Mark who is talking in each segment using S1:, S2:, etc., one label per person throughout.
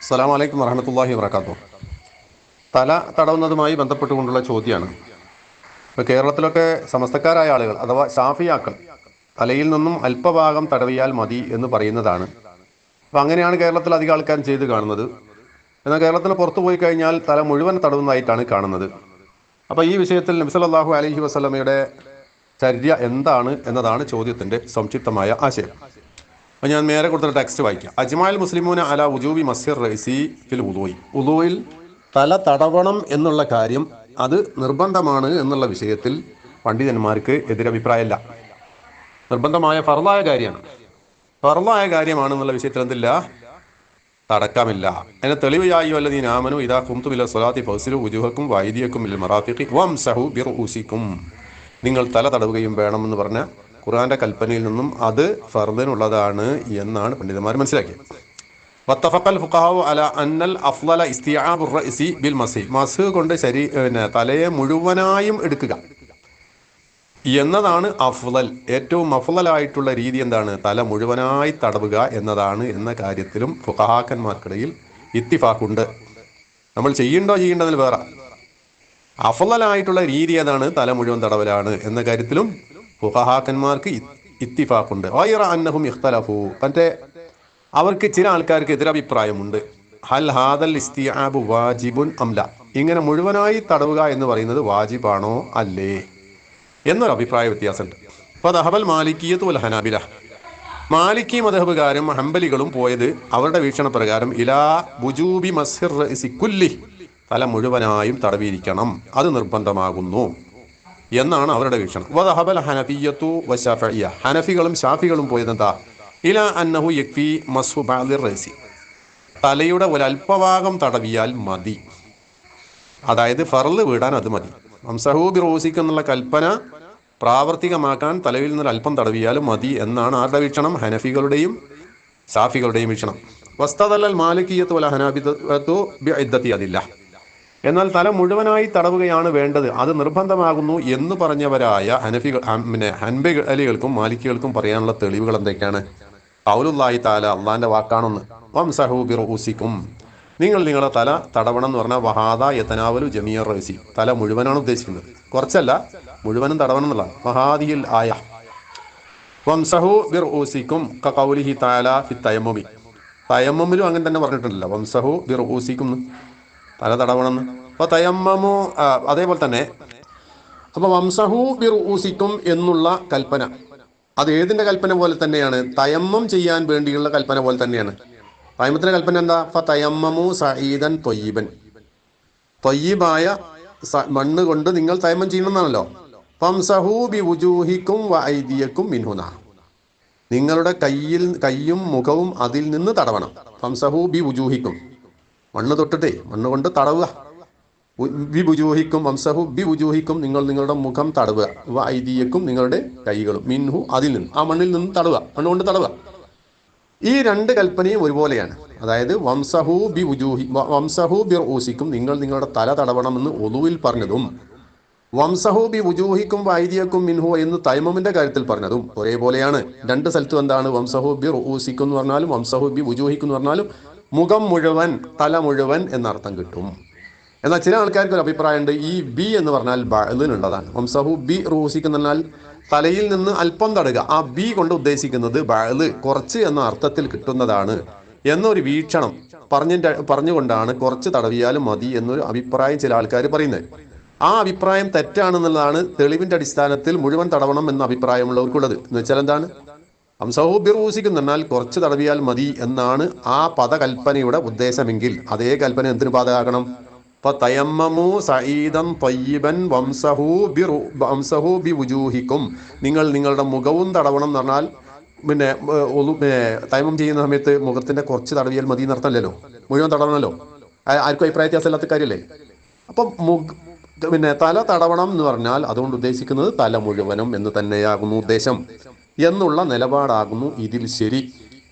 S1: അസ്സലാമു അലൈക്കും വറഹ്മത്തുള്ളാഹി വബറകാതുഹു. തല തടവുന്നതുമായി ബന്ധപ്പെട്ടുകൊണ്ടുള്ള ചോദ്യമാണ്. ഇപ്പോൾ കേരളത്തിലൊക്കെ സമസ്തക്കാരായ ആളുകൾ അഥവാ ഷാഫിയാക്കൾ തലയിൽ നിന്നും അല്പഭാഗം തടവിയാൽ മതി എന്ന് പറയുന്നതാണ്. അപ്പോൾ അങ്ങനെയാണ് കേരളത്തിൽ അധികം ആൾക്കാരും ചെയ്ത് കാണുന്നത്. എന്നാൽ കേരളത്തിന് പുറത്തു പോയി കഴിഞ്ഞാൽ തല മുഴുവൻ തടവുന്നതായിട്ടാണ് കാണുന്നത്. അപ്പോൾ ഈ വിഷയത്തിൽ നബി സല്ലല്ലാഹു അലൈഹി വസല്ലമയുടെ ചര്യ എന്താണ് എന്നതാണ് ചോദ്യത്തിൻ്റെ സംക്ഷിപ്തമായ ആശയം. അപ്പോൾ ഞാൻ നേരെ കൊടുത്ത ടെക്സ്റ്റ് വായിക്കാം. അജ്മാൽ മുസ്ലിമൂന അല ഉജൂബി മസ്ഹിർ റൈസി ഫിൽ ഉദൂഇ. ഉദൂയിൽ തല തടവണം എന്നുള്ള കാര്യം അത് നിർബന്ധമാണ് എന്നുള്ള വിഷയത്തിൽ പണ്ഡിതന്മാർക്ക് എതിരഭിപ്രായമില്ല. നിർബന്ധമായ ഫർളായ കാര്യമാണ്. ഫർളായ കാര്യമാണെന്നുള്ള വിഷയത്തിൽ എന്തില്ല, തടക്കമില്ല. അതിന് തെളിവ് യായ്യുഹല്ലദീന ആമനൂ ഇദാ ഖുംതും ഇല സ്വലാത്തി ഫഗ്സിലൂ വുജൂഹക്കും വഅയ്ദിയക്കും ഇലൽ മറാഫിഖി വംസഹൂ ബിറുഊസിക്കും. നിങ്ങൾ തല തടവുകയും വേണമെന്ന് പറഞ്ഞ ഖുർആന്റെ കൽപ്പനയിൽ നിന്നും അത് ഫർദിനുള്ളതാണ് എന്നാണ് പണ്ഡിതന്മാർ മനസ്സിലാക്കിയത്. വത്തഫഖൽ ഫുഖഹാഉ അല അന്നൽ അഫ്ളല ഇസ്തിആബുർ റഅസി ബിൽ മസ്ഹി. മസ്ഹ് കൊണ്ട് തലയെ മുഴുവനായും എടുക്കുക എന്നതാണ് അഫ്ളൽ. ഏറ്റവും അഫ്ളലായിട്ടുള്ള രീതി എന്താണ്? തല മുഴുവനായി തടവുക എന്നതാണ് എന്ന കാര്യത്തിലും ഫുഖഹാക്കന്മാർക്കിടയിൽ ഇത്തിഫാഖുണ്ട്. നമ്മൾ ചെയ്യേണ്ടതിൽ വേറെ അഫ്ളലായിട്ടുള്ള രീതി ഏതാണ്? തല മുഴുവൻ തടവലാണ് എന്ന കാര്യത്തിലും ഫുഖഹാക്കന്മാർക്ക് ഇത്തിഫാഖുണ്ട്. ഗൈറ അന്നഹും ഇഖ്തലഫു. മറ്റേ അവർക്ക് ചില ആൾക്കാർക്ക് എതിരഭിപ്രായമുണ്ട്. ഹൽ ഹാദൽ ഇസ്തിആബു വാജിബുൻ അംല. ഇങ്ങനെ മുഴുവനായി തടവുക എന്ന് പറയുന്നത് വാജിബാണോ അല്ലേ എന്നൊരു അഭിപ്രായ വ്യത്യാസമുണ്ട്. ഫദഹബൽ മാലിക്കിയ്യത്തു വൽ ഹനാബില. മാലിക്കി മദ്ഹബുകാരും ഹംബലികളും പോയത് അവരുടെ വീക്ഷണപ്രകാരം ഇലാ വുജൂബി മസ്ഹിർ റഅസി കുല്ലി. തല മുഴുവനായും തടവിയിരിക്കണം, അത് നിർബന്ധമാകുന്നു എന്നാണ് അവരുടെ വീക്ഷണം. വദഹബൽ ഹനഫിയ്യത്തു വശാഫിയ്യ. ഹനഫികളും ഷാഫികളും പോയത് എന്താ? ഇലാ അന്നഹു യക്ഫി മസ്ഹു ബഅദിർ റഅസി. തലയുടെ ഒരല്പഭാഗം തടവിയാൽ മതി. അതായത് ഫർള് വീടാൻ അത് മതി. വംസഹൂ ബിറൂസിക്കും എന്നുള്ള കൽപ്പന പ്രാവർത്തികമാക്കാൻ തലയിൽ നിന്ന് അല്പം തടവിയാലും മതി എന്നാണ് ആരുടെ വീക്ഷണം? ഹനഫികളുടെയും ഷാഫികളുടെയും വീക്ഷണം. വസ്തദല്ലൽ മാലിക്കിയ്യത്തു വൽ ഹനാബിലത്തു ബിഇദ്ദത്തി അദില്ല. എന്നാൽ തല മുഴുവനായി തടവുകയാണ് വേണ്ടത്, അത് നിർബന്ധമാകുന്നു എന്ന് പറഞ്ഞവരായ ഹൻബലികൾക്കും മാലിക്കികൾക്കും പറയാനുള്ള തെളിവുകൾ എന്തൊക്കെയാണ്? ഖൗലുല്ലാഹി തആല, അള്ളാന്റെ വാക്കാണെന്ന്. വംസഹൂ ബിറൂസിക്കും. നിങ്ങൾ നിങ്ങളുടെ തല തടവണം എന്ന് പറഞ്ഞാൽ വഹാദ യതനാവലു ജമീഅർ റഅസി. തല മുഴുവനാണ് ഉദ്ദേശിക്കുന്നത്, കുറച്ചല്ല, മുഴുവനും തടവണം എന്നുള്ള വഹാദിഹിൽ ആയ. വംസഹൂ ബിറൂസിക്കും കഖൗലിഹി തആല ഫി തയമ്മുമി. തയമ്മുമിലും അങ്ങനെ തന്നെ പറഞ്ഞിട്ടുണ്ടല്ലോ, വംസഹൂ ബിറൂസിക്കും, തല തടവണമെന്ന്. അപ്പോൾ തയമ്മമു അതേപോലെ തന്നെ. അപ്പോൾ വംസഹൂ ബിറൂസിക്കും എന്നുള്ള കൽപ്പന അത് ഏതിൻ്റെ കൽപ്പന പോലെ തന്നെയാണ്? തയമ്മം ചെയ്യാൻ വേണ്ടിയുള്ള കൽപ്പന പോലെ തന്നെയാണ്. തയമ്മത്തിന്റെ കൽപ്പന എന്താ? ഫതയമ്മമു സഈദൻ ത്വയ്യിബൻ. ത്വയ്യിബായ മണ്ണ് കൊണ്ട് നിങ്ങൾ തയമ്മം ചെയ്യണമെന്നാണല്ലോ. ഫംസഹൂ ബിവുജൂഹിക്കും വഅയ്ദിയക്കും മിൻഹുന. നിങ്ങളുടെ കയ്യും മുഖവും അതിൽ നിന്ന് തടവണം. ഫംസഹൂ ബിവുജൂഹിക്കും, മണ്ണ് തൊട്ടിട്ടേ മണ്ണ് കൊണ്ട് തടവുക. ബിവുജൂഹിക്കും, വംസഹൂ ബിവുജൂഹിക്കും, നിങ്ങൾ നിങ്ങളുടെ മുഖം തടവുക. വഅയ്ദിയക്കും, നിങ്ങളുടെ കൈകളും, മിൻഹു, അതിൽ നിന്ന്, ആ മണ്ണിൽ നിന്ന് തടവുക, മണ്ണ് കൊണ്ട് തടവുക. ഈ രണ്ട് കൽപ്പനയും ഒരുപോലെയാണ്. അതായത് വംസഹൂ ബിറൂസിക്കും, നിങ്ങൾ നിങ്ങളുടെ തല തടവണമെന്ന് ഒളുവിൽ പറഞ്ഞതും വംസഹൂ ബിവുജൂഹിക്കും വഅയ്ദിയക്കും മിൻഹു എന്ന് തയമ്മമിന്റെ കാര്യത്തിൽ പറഞ്ഞതും ഒരേപോലെയാണ്. രണ്ട് സ്ഥലത്തും എന്താണ്? വംസഹൂ ബിറൂസിക്കും എന്ന് പറഞ്ഞാലും വംസഹൂ ബിവുജൂഹിക്കും എന്ന് പറഞ്ഞാലും മുഖം മുഴുവൻ, തല മുഴുവൻ എന്നർത്ഥം കിട്ടും. എന്നാൽ ചില ആൾക്കാർക്ക് ഒരു അഭിപ്രായമുണ്ട്, ഈ ബി എന്ന് പറഞ്ഞാൽ ബഅദിനുള്ളതാണ്. വംസഹൂ ബിറൂസിക്കും എന്ന് പറഞ്ഞാൽ തലയിൽ നിന്ന് അല്പം തടയുക. ആ ബി കൊണ്ട് ഉദ്ദേശിക്കുന്നത് ബഅദ്, കുറച്ച് എന്ന അർത്ഥത്തിൽ കിട്ടുന്നതാണ് എന്നൊരു വീക്ഷണം പറഞ്ഞുകൊണ്ടാണ് കുറച്ച് തടവിയാലും മതി എന്നൊരു അഭിപ്രായം ചില ആൾക്കാർ പറയുന്നത്. ആ അഭിപ്രായം തെറ്റാണെന്നുള്ളതാണ് തെളിവിന്റെ അടിസ്ഥാനത്തിൽ മുഴുവൻ തടവണം എന്ന അഭിപ്രായമുള്ളവർക്കുള്ളത്. എന്ന് വെച്ചാൽ എന്താണ്? വംസഹൂ ബിറൂസിക്കും എന്ന് പറഞ്ഞാൽ കുറച്ച് തടവിയാൽ മതി എന്നാണ് ആ പദകൽപ്പനയുടെ ഉദ്ദേശമെങ്കിൽ അതേ കൽപ്പന എന്തിനു ബാധകമാകണം? ഫതയമ്മമു സഈദൻ ത്വയ്യിബൻ വംസഹൂ ബിവുജൂഹിക്കും. നിങ്ങൾ നിങ്ങളുടെ മുഖവും തടവണം എന്ന് പറഞ്ഞാൽ പിന്നെ തയമ്മം ചെയ്യുന്ന സമയത്ത് മുഖത്തിന്റെ കുറച്ച് തടവിയാൽ മതി എന്നർത്ഥമല്ലല്ലോ, മുഴുവൻ തടവണമല്ലോ. ആർക്കും അഭിപ്രായ വ്യത്യാസമില്ലാത്ത കാര്യമല്ലേ? അപ്പം തല തടവണം എന്ന് പറഞ്ഞാൽ അതുകൊണ്ട് ഉദ്ദേശിക്കുന്നത് തല മുഴുവനും എന്ന് തന്നെയാകുന്നു ഉദ്ദേശം എന്നുള്ള നിലപാടാകുന്നു ഇതിൽ ശരി.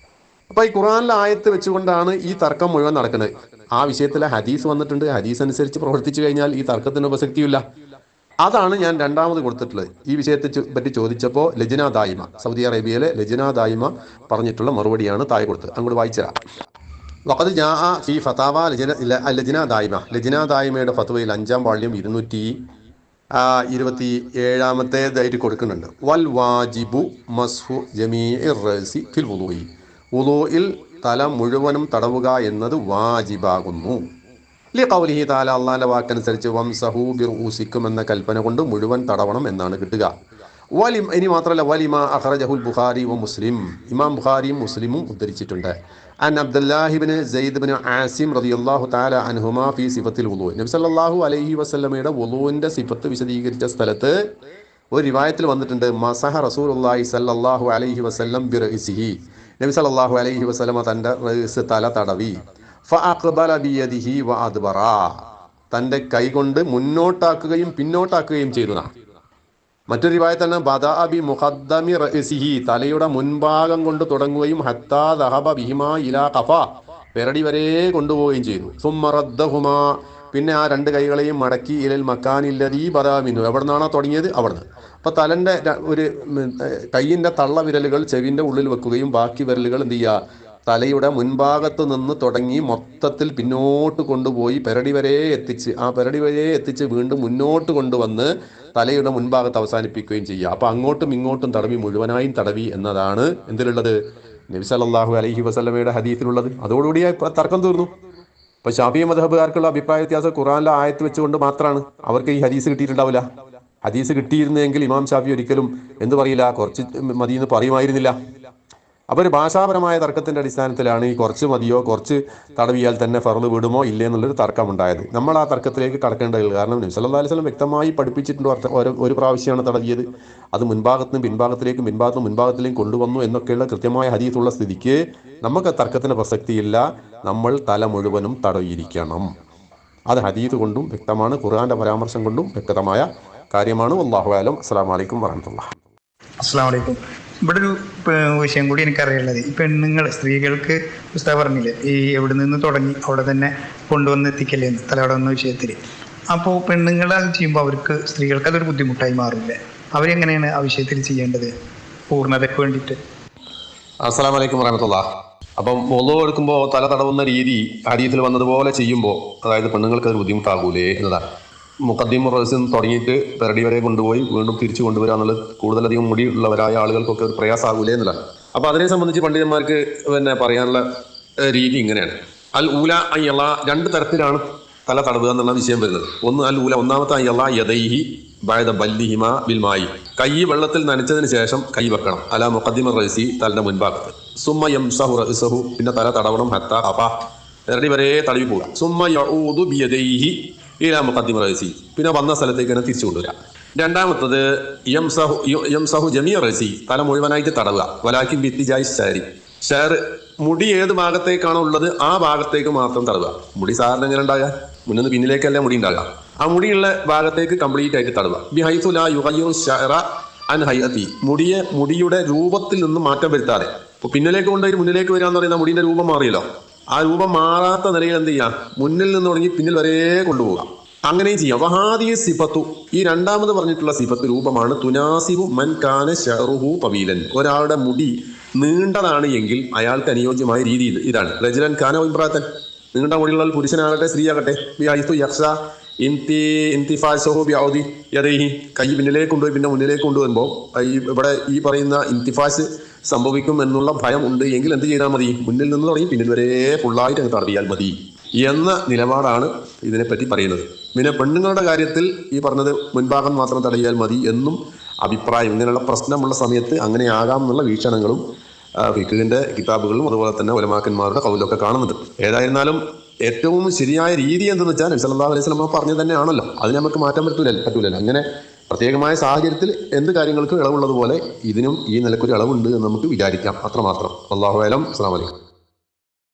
S1: അപ്പൊ ഈ ഖുർആനിലെ ആയത്ത് വെച്ചുകൊണ്ടാണ് ഈ തർക്കം മുഴുവൻ നടക്കുന്നത്. ആ വിഷയത്തിലെ ഹദീസ് വന്നിട്ടുണ്ട്. ഹദീസ് അനുസരിച്ച് പ്രവർത്തിച്ചു കഴിഞ്ഞാൽ ഈ തർക്കത്തിന് പ്രസക്തിയില്ല. അതാണ് ഞാൻ രണ്ടാമത് കൊടുത്തിട്ടുള്ളത്. ഈ വിഷയത്തെ പറ്റി ചോദിച്ചപ്പോൾ ലജ്ന ദായിമ, സൗദി അറേബ്യയിലെ ലജ്ന ദായിമ പറഞ്ഞിട്ടുള്ള മറുപടിയാണ് താഴെ കൊടുത്തത്. അങ്ങോട്ട് വായിച്ചുതരാം. വഖദ് ജാഅ ഫി ഫതാവ ലജ്ന ദായിമ, ലജ്ന ദായിമയുടെ ഫത്വയിൽ 5-ാം വാള്യം 227-ാമത്തേതായിട്ട് കൊടുക്കുന്നുണ്ട്. വൽ വാജിബു മസ്ഹു ജമീഇർ റഅസി ഫിൽ വുളൂഇ, വുളൂഇൽ തല മുഴുവനും തടവുക എന്നത് വാജിബാകുന്നു. ലിഖൗലിഹി തആല, അല്ലാഹുവിന്റെ വാക്കനുസരിച്ച് വംസഹു ബിറുഊസിക്കും എന്ന കൽപ്പന കൊണ്ട് മുഴുവൻ തടവണം എന്നാണ് കിട്ടുക. ഇനി മാത്രമല്ല, വലിമാ അഖ്റജഹുൽ ബുഖാരി വ മുസ്ലിം, ഇമാം ബുഖാരിയും മുസ്ലിമും ഉദ്ധരിച്ചിട്ടുണ്ട്. അൻ അബ്ദുല്ലാഹി ഇബ്നു സയ്യിദ് ഇബ്നു ആസിം റളിയല്ലാഹു തആല അൻഹുമാ ഫീ സിഫത്തിൽ വുളൂ, നബി സല്ലല്ലാഹു അലൈഹി വസല്ലമയുടെ വുളൂവിന്റെ സിഫത്ത് വിശദീകരിച്ച സ്ഥലത്ത് ഒരു റിവായത്തിൽ വന്നിട്ടുണ്ട്, മസഹ റസൂലുള്ളാഹി സല്ലല്ലാഹു അലൈഹി വസല്ലം ബിറഇസിഹി, നബി സല്ലല്ലാഹു അലൈഹി വസല്ലമ തന്റെ റഅസ് തല തടവി. ഫഅഖ്ബല ബിയദിഹി വഅദ്ബറ, തന്റെ കൈകൊണ്ട് മുന്നോട്ടാക്കുകയും പിന്നോട്ടാക്കുകയും ചെയ്തു. മറ്റൊരു റിവായത്താണ് ബദഅ ബി മുഖദ്ദമി റഅസിഹി, തലയുടെ മുൻഭാഗം കൊണ്ട് തുടങ്ങുകയും ഹത്താ ദഹബ ബിഹിമാ ഇലാ ഖഫാ, പെരടി വരെ കൊണ്ടുപോവുകയും ചെയ്തു. സുമ്മ റദ്ദഹുമാ, പിന്നെ ആ രണ്ട് കൈകളെയും മടക്കി ഇലൽ മക്കാനില്ലദീ ബദഅ മിൻഹു, എവിടെ നിന്നാണോ തുടങ്ങിയത് അവിടുന്ന്. അപ്പൊ തലന്റെ ഒരു കൈയിന്റെ തള്ള വിരലുകൾ ചെവിന്റെ ഉള്ളിൽ വെക്കുകയും ബാക്കി വിരലുകൾ എന്ത് ചെയ്യുക, തലയുടെ മുൻഭാഗത്ത് നിന്ന് തുടങ്ങി മൊത്തത്തിൽ പിന്നോട്ട് കൊണ്ടുപോയി പെരടി വരെ എത്തിച്ച്, ആ പെരടി വരെ എത്തിച്ച് വീണ്ടും മുന്നോട്ട് കൊണ്ടുവന്ന് തലയുടെ മുൻഭാഗത്ത് അവസാനിപ്പിക്കുകയും ചെയ്യുക. അപ്പൊ അങ്ങോട്ടും ഇങ്ങോട്ടും തടവി, മുഴുവനായും തടവി എന്നതാണ് എന്തിലുള്ളത്, നബി സല്ലല്ലാഹു അലൈഹി വസല്ലമയുടെ ഹദീസിലുള്ളത്. അതോടുകൂടി തർക്കം തീർന്നു. ഇപ്പൊ ശാഫിഈ മദ്ഹബുകാർക്കുള്ള അഭിപ്രായ വ്യത്യാസം ഖുർആനിലെ ആയത്ത് വെച്ചുകൊണ്ട് മാത്രമാണ്. അവർക്ക് ഈ ഹദീസ് കിട്ടിയിട്ടുണ്ടാവില്ല. ഹദീസ് കിട്ടിയിരുന്നെങ്കിൽ ഇമാം ഷാഫി ഒരിക്കലും എന്ത് പറയില്ല, കുറച്ച് മതിയെന്ന് പറയുമായിരുന്നില്ല. അപ്പോൾ ഒരു ഭാഷാപരമായ തർക്കത്തിന്റെ അടിസ്ഥാനത്തിലാണ് ഈ കുറച്ച് മതിയോ കുറച്ച് തടവിയാൽ തന്നെ ഫർള് വിടുമോ ഇല്ലേ എന്നുള്ളൊരു തർക്കമുണ്ടായത്. നമ്മൾ ആ തർക്കത്തിലേക്ക് കടക്കേണ്ടതില്ല. കാരണം നബി സല്ലല്ലാഹു അലൈഹി വസല്ലം വ്യക്തമായി പഠിപ്പിച്ചിട്ടുണ്ട്, ഒരു പ്രാവശ്യമാണ് തടവിയത്, അത് മുൻഭാഗത്ത് നിന്ന് പിൻഭാഗത്തിലേക്കും പിൻഭാഗത്ത് മുൻഭാഗത്തിലേക്കും കൊണ്ടുവന്നു എന്നൊക്കെയുള്ള കൃത്യമായ ഹദീസുള്ള സ്ഥിതിക്ക് നമുക്ക് തർക്കത്തിന് പ്രസക്തിയില്ല. നമ്മൾ തല മുഴുവനും തടവിയിരിക്കണം. അത് ഹദീസ് കൊണ്ടും വ്യക്തമാണ്, ഖുർആന്റെ പരാമർശം കൊണ്ടും വ്യക്തമായ കാര്യമാണ്. വല്ലാഹു അലം. അസ്സലാമു അലൈക്കും വറഹ്മത്തുള്ളാഹി.
S2: അസ്സലാമു അലൈക്കും. ഇവിടെ ഒരു വിഷയം കൂടി എനിക്കറിയുള്ളത്, ഈ പെണ്ണുങ്ങൾ, സ്ത്രീകൾക്ക് പുസ്തകം പറഞ്ഞില്ലേ, ഈ എവിടെ നിന്ന് തുടങ്ങി അവിടെ തന്നെ കൊണ്ടുവന്ന് എത്തിക്കല്ലേ തലവിടെ വന്ന വിഷയത്തിൽ. അപ്പോൾ പെണ്ണുങ്ങൾ അത് ചെയ്യുമ്പോൾ അവർക്ക്, സ്ത്രീകൾക്ക് അതൊരു ബുദ്ധിമുട്ടായി മാറില്ലേ? അവരെങ്ങനെയാണ് ആ വിഷയത്തിൽ ചെയ്യേണ്ടത് പൂർണ്ണതയ്ക്ക് വേണ്ടിയിട്ട്?
S1: അസ്സലാമു അലൈക്കും വറഹ്മത്തുള്ളാഹി. അപ്പം വുളൂ എടുക്കുമ്പോൾ തല തടവുന്ന രീതി ഹദീസിൽ വന്നതുപോലെ ചെയ്യുമ്പോൾ അതായത് പെണ്ണുങ്ങൾക്ക് അത് ബുദ്ധിമുട്ടാകൂലേ എന്നതാണ്. മുഖദ്ദിമുർ റഅസിൽ തുടങ്ങിയിട്ട് പെരടി വരെ കൊണ്ടുപോയി വീണ്ടും തിരിച്ചു കൊണ്ടുവരിക എന്നുള്ളത് കൂടുതലധികം മുടിയുള്ളവരായ ആളുകൾക്കൊക്കെ ഒരു പ്രയാസമാകൂലേ എന്നുള്ളതാണ്. അപ്പൊ അതിനെ സംബന്ധിച്ച് പണ്ഡിതന്മാർക്ക് പറയാനുള്ള രീതി ഇങ്ങനെയാണ്. അൽ ഊല അയ്യല്ല, രണ്ട് തരത്തിലാണ് തല തടവുക എന്നുള്ള വിഷയം വരുന്നത്. ഒന്ന് അൽ ഊല, ഒന്നാമത്തെ അയ്യല്ല യദൈഹി ബഅദ ബല്ലിഹിമ ബിൽമായി, കൈ വെള്ളത്തിൽ നനച്ചതിന് ശേഷം കൈ വെക്കണം അല മുഖദ്ദിമുർ റഅസി, തലന്റെ മുൻഭാഗത്ത്. സുമ്മ യംസഹു റഅസഹു, പിന്നെ തല തടവണം ഹത്താ ഖഫാ, പെരടി വരെ തടവി പോവുക. സുമ്മ യഊദു ബിയദൈഹി ഇലാ മുഖദ്ദിമുർ റഅസി, പിന്നെ വന്ന സ്ഥലത്തേക്ക് തന്നെ തിരിച്ചു കൊണ്ടുവരിക. രണ്ടാമത്തത് യംസഹു ജമീഅ റഅസി, തല മുഴുവനായിട്ട് തടവുക. വലാകിൻ ബിത്തിജായി ശഅരി, ഷഅർ മുടി ഏത് ഭാഗത്തേക്കാണോ ഉള്ളത് ആ ഭാഗത്തേക്ക് മാത്രം തടവുക. മുടി സാധാരണ എങ്ങനെ ഉണ്ടാകുക, മുന്നിൽ നിന്ന് പിന്നിലേക്കല്ല മുടി ഉണ്ടാകുക, ആ മുടിയുള്ള ഭാഗത്തേക്ക് കംപ്ലീറ്റ് ആയിട്ട് തടവുക. ബിഹൈസു ലാ യുഗയ്യിറു ശഅറ അൻ ഹൈഅതി, മുടിയുടെ രൂപത്തിൽ നിന്ന് മാറ്റം വരുത്താതെ. ഇപ്പൊ പിന്നിലേക്ക് കൊണ്ടുപോയി മുന്നിലേക്ക് വരിക എന്ന് പറയുന്ന മുടിയുടെ രൂപം മാറിയല്ലോ, ആ രൂപം മാറാത്ത നിലയിൽ എന്ത് ചെയ്യാം, മുന്നിൽ നിന്ന് തുടങ്ങി പിന്നിൽ വരെ കൊണ്ടുപോകാം. അങ്ങനെയും ചെയ്യാം. വഹാദി സിഫത്തു, ഈ രണ്ടാമത് പറഞ്ഞിട്ടുള്ള സിഫത്ത് രൂപമാണ് തുനാസിബു മൻ കാന ശഅറുഹു തവീലൻ, ഒരാളുടെ മുടി നീണ്ടതാണ് എങ്കിൽ അയാൾക്ക് അനുയോജ്യമായ രീതി ഇതാണ്. റജുലൻ കാന ഇംറാത്തൻ, നീണ്ട മുടിയുള്ള പുരുഷനാകട്ടെ സ്ത്രീയാകട്ടെ, കൈ പിന്നിലേക്ക് കൊണ്ടുപോയി പിന്നെ മുന്നിലേക്ക് കൊണ്ടുവരുമ്പോൾ ഇവിടെ ഈ പറയുന്ന ഇന്തിഫാസ് സംഭവിക്കും എന്നുള്ള ഭയം ഉണ്ട് എങ്കിൽ എന്ത് ചെയ്താൽ മതി, മുന്നിൽ നിന്ന് തുടങ്ങി പിന്നിൽ വരെ ഫുള്ളായിട്ട് അങ്ങ് തടവിയാൽ മതി എന്ന നിലപാടാണ് ഇതിനെപ്പറ്റി പറയുന്നത്. പിന്നെ പെണ്ണുങ്ങളുടെ കാര്യത്തിൽ ഈ പറഞ്ഞത് മുൻഭാഗം മാത്രം തടയാൽ മതി എന്നും അഭിപ്രായം, ഇങ്ങനെയുള്ള പ്രശ്നമുള്ള സമയത്ത് അങ്ങനെ ആകാം എന്നുള്ള വീക്ഷണങ്ങളും ഫിഖ്ഹിന്റെ കിതാബുകളിലും അതുപോലെ തന്നെ ഉലമാക്കന്മാരുടെ ഖൗലൊക്കെ കാണുന്നുണ്ട്. ഏതായിരുന്നാലും ഏറ്റവും ശരിയായ രീതി എന്തെന്ന് വെച്ചാൽ നബി സല്ലല്ലാഹു അലൈഹി വസല്ലം പറഞ്ഞത് തന്നെയാണല്ലോ, അതിന് നമുക്ക് മാറ്റാൻ പറ്റൂലല്ലോ. അങ്ങനെ പ്രത്യേകമായ സാഹചര്യത്തിൽ എന്ത് കാര്യങ്ങൾക്ക് ഇളവുള്ളതുപോലെ ഇതിനും ഈ നിലക്കൊരു ഇളവുണ്ട് എന്ന് നമുക്ക് വിചാരിക്കാം, അത്രമാത്രം. അല്ലാഹു അലം. അസ്സലാമു അലൈക്കും.